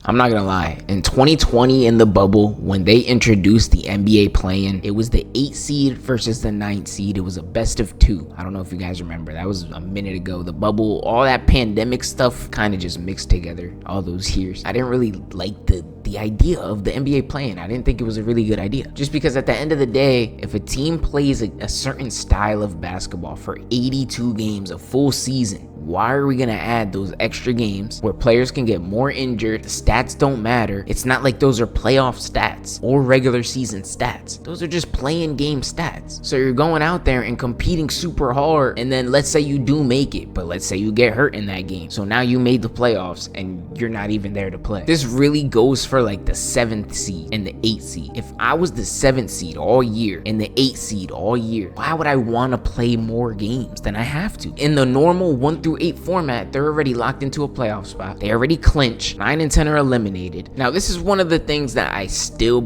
I'm not gonna lie. In 2020, in the bubble, when they introduced the NBA play-in, it was the 8 seed versus the 9 seed. It was a best of 2. I don't know if you guys remember. That was a minute ago. The bubble, all that pandemic stuff kind of just mixed together all those years. I didn't really like the idea of the NBA play-in. I didn't think it was a really good idea. Just because at the end of the day, if a team plays a certain style of basketball for 82 games, a full season, why are we gonna add those extra games where players can get more injured? The stats don't matter. It's not like those are playoff stats or regular season stats. Those are just playing game stats. So you're going out there and competing super hard, and then let's say you do make it, but let's say you get hurt in that game. So now you made the playoffs and you're not even there to play. This really goes for like the 7th seed and the 8th seed. If I was the 7th seed all year and the 8th seed all year, why would I want to play more games than I have to? In the normal 1 through 8 format, they're already locked into a playoff spot. They already clinch. 9 and 10 are eliminated. Now, this is one of the things that I still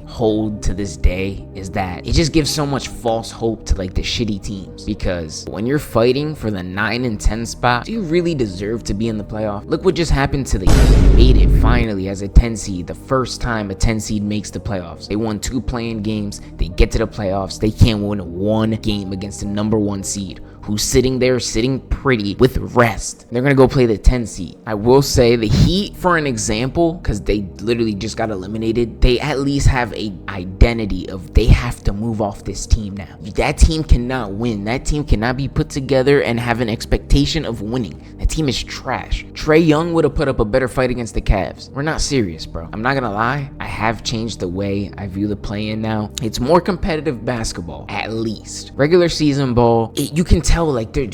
hold to this day, is that it just gives so much false hope to the shitty teams. Because when you're fighting for the 9 and 10 spot, do you really deserve to be in the playoff? Look what just happened to the Heat. Made it finally as a 10 seed. The first time a 10 seed makes the playoffs. They won 2 playing games. They get to the playoffs. They can't win 1 game against the number 1 seed, who's sitting there sitting pretty with rest. They're gonna go play the 10 seed. I will say the Heat, for an example, because they literally just got eliminated, they at least have a identity of they have to move off this team now. That team cannot win. That team cannot be put together and have an expectation of winning. That team is trash. Trae Young would have put up a better fight against the Cavs. We're not serious, bro. I'm not gonna lie. I have changed the way I view the play-in now. It's more competitive basketball, at least. Regular season ball, you can tell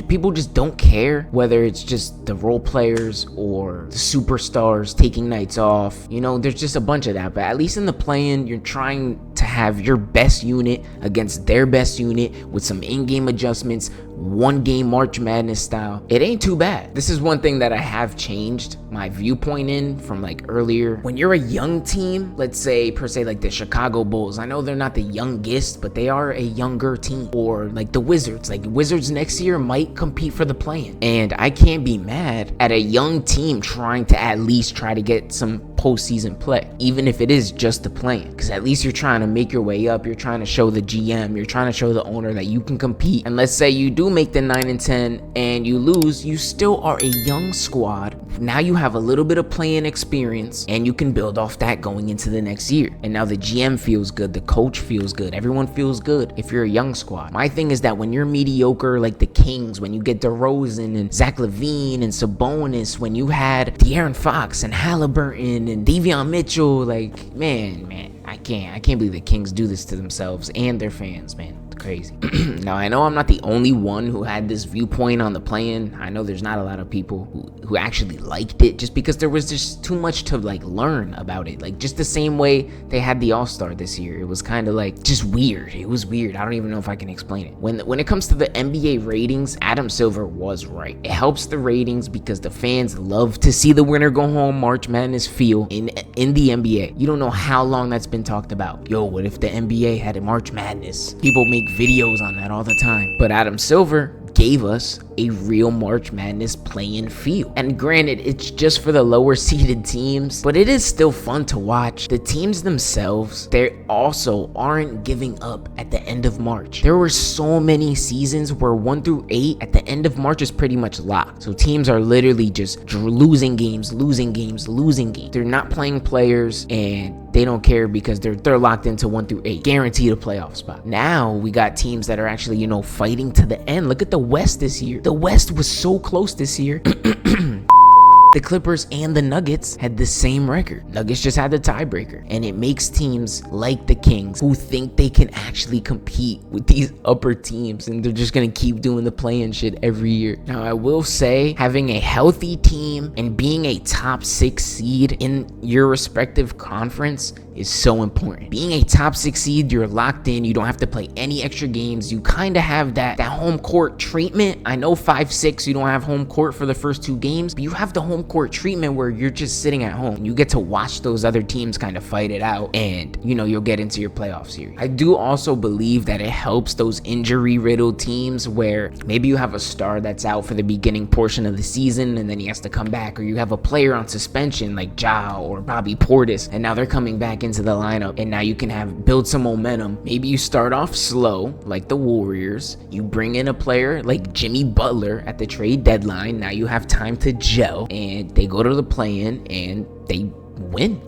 people just don't care whether it's just the role players or the superstars taking nights off. There's just a bunch of that. But at least in the play-in, you're trying to have your best unit against their best unit with some in-game adjustments, 1 game March Madness style. It ain't too bad. This is one thing that I have changed my viewpoint in from earlier. When you're a young team, let's say per se the Chicago Bulls, I know they're not the youngest, but they are a younger team. Or the Wizards. Wizards next year might compete for the play-in. And I can't be mad at a young team trying to at least try to get some postseason play, even if it is just the play-in. Because at least you're trying to make your way up. You're trying to show the GM, you're trying to show the owner that you can compete. And let's say you do make the 9 and 10 and you lose, you still are a young squad. Now you have a little bit of play-in experience and you can build off that going into the next year. And now the GM feels good, the coach feels good, everyone feels good if you're a young squad. My thing is that when you're mediocre like the Kings, when you get DeRozan and Zach LaVine and Sabonis, when you had De'Aaron Fox and Halliburton and Davion Mitchell, man, I can't believe the Kings do this to themselves and their fans, man. Crazy. Now, I know I'm not the only one who had this viewpoint on the play-in. I know there's not a lot of people who actually liked it, just because there was just too much to learn about it. Just the same way they had the All-Star this year. It was kind of just weird. It was weird. I don't even know if I can explain it. When it comes to the NBA ratings, Adam Silver was right. It helps the ratings because the fans love to see the winner go home March Madness feel in the NBA. You don't know how long that's been talked about. Yo, what if the NBA had a March Madness? People make videos on that all the time. But Adam Silver gave us a real March Madness play-in feel. And granted, it's just for the lower seeded teams, but it is still fun to watch. The teams themselves, they also aren't giving up at the end of March. There were so many seasons where 1 through 8 at the end of March is pretty much locked. So teams are literally just losing games. They're not playing players and they don't care because they're locked into 1 through 8, guaranteed a playoff spot. Now we got teams that are actually, fighting to the end. Look at the West this year. The West was so close this year. The Clippers and the Nuggets had the same record. Nuggets just had the tiebreaker. And it makes teams like the Kings who think they can actually compete with these upper teams, and they're just going to keep doing the play-in shit every year. Now, I will say, having a healthy team and being a top 6 seed in your respective conference is so important. Being a top 6 seed, you're locked in. You don't have to play any extra games. You kind of have that home court treatment. I know 5-6, you don't have home court for the first 2 games, but you have the home home court treatment where you're just sitting at home. You get to watch those other teams kind of fight it out, and you'll get into your playoff series. I do also believe that it helps those injury-riddled teams where maybe you have a star that's out for the beginning portion of the season and then he has to come back, or you have a player on suspension like Ja or Bobby Portis, and now they're coming back into the lineup, and now you can build some momentum. Maybe you start off slow like the Warriors, you bring in a player like Jimmy Butler at the trade deadline, now you have time to gel, and they go to the play-in and they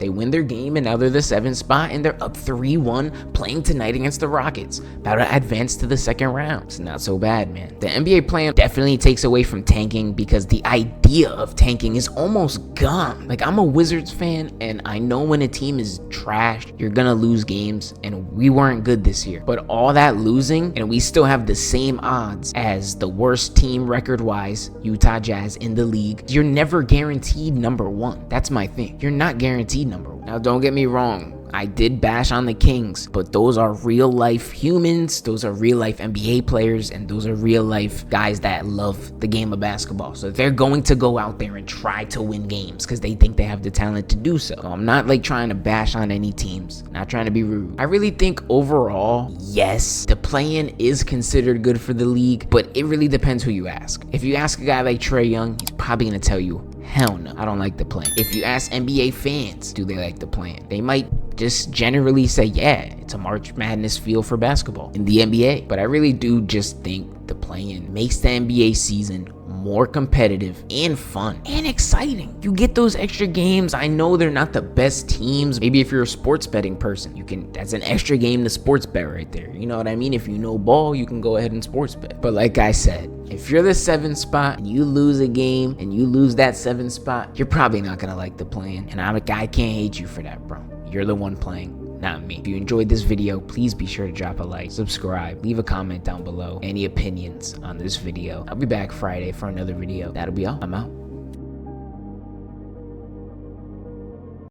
win their game, and now they're the 7th spot and they're up 3-1 playing tonight against the Rockets, about to advance to the second round. It's not so bad, man. The NBA plan definitely takes away from tanking, because the idea of tanking is almost gone. Like, I'm a Wizards fan, and I know when a team is trashed, you're gonna lose games, and we weren't good this year. But all that losing, and we still have the same odds as the worst team record-wise, Utah Jazz, in the league. You're never guaranteed number 1. That's my thing. You're not guaranteed number 1. Now, don't get me wrong, I did bash on the Kings, but those are real life humans, those are real life NBA players, and those are real life guys that love the game of basketball. So they're going to go out there and try to win games because they think they have the talent to do so. I'm not like trying to bash on any teams, not trying to be rude. I really think overall, yes, the play-in is considered good for the league, but it really depends who you ask. If you ask a guy like Trae Young, he's probably going to tell you, hell no, I don't like the plan. If you ask NBA fans, do they like the plan? They might just generally say, yeah, it's a March Madness feel for basketball in the NBA. But I really do just think the play-in makes the NBA season more competitive and fun and exciting. You get those extra games. I know they're not the best teams. Maybe if you're a sports betting person, that's an extra game to sports bet right there. You know what I mean? If you know ball, you can go ahead and sports bet. But like I said, if you're the 7th spot and you lose a game and you lose that 7th spot, you're probably not gonna like the play-in. And I can't hate you for that, bro. You're the one playing, not me. If you enjoyed this video, please be sure to drop a like, subscribe, leave a comment down below, any opinions on this video. I'll be back Friday for another video. That'll be all. I'm out.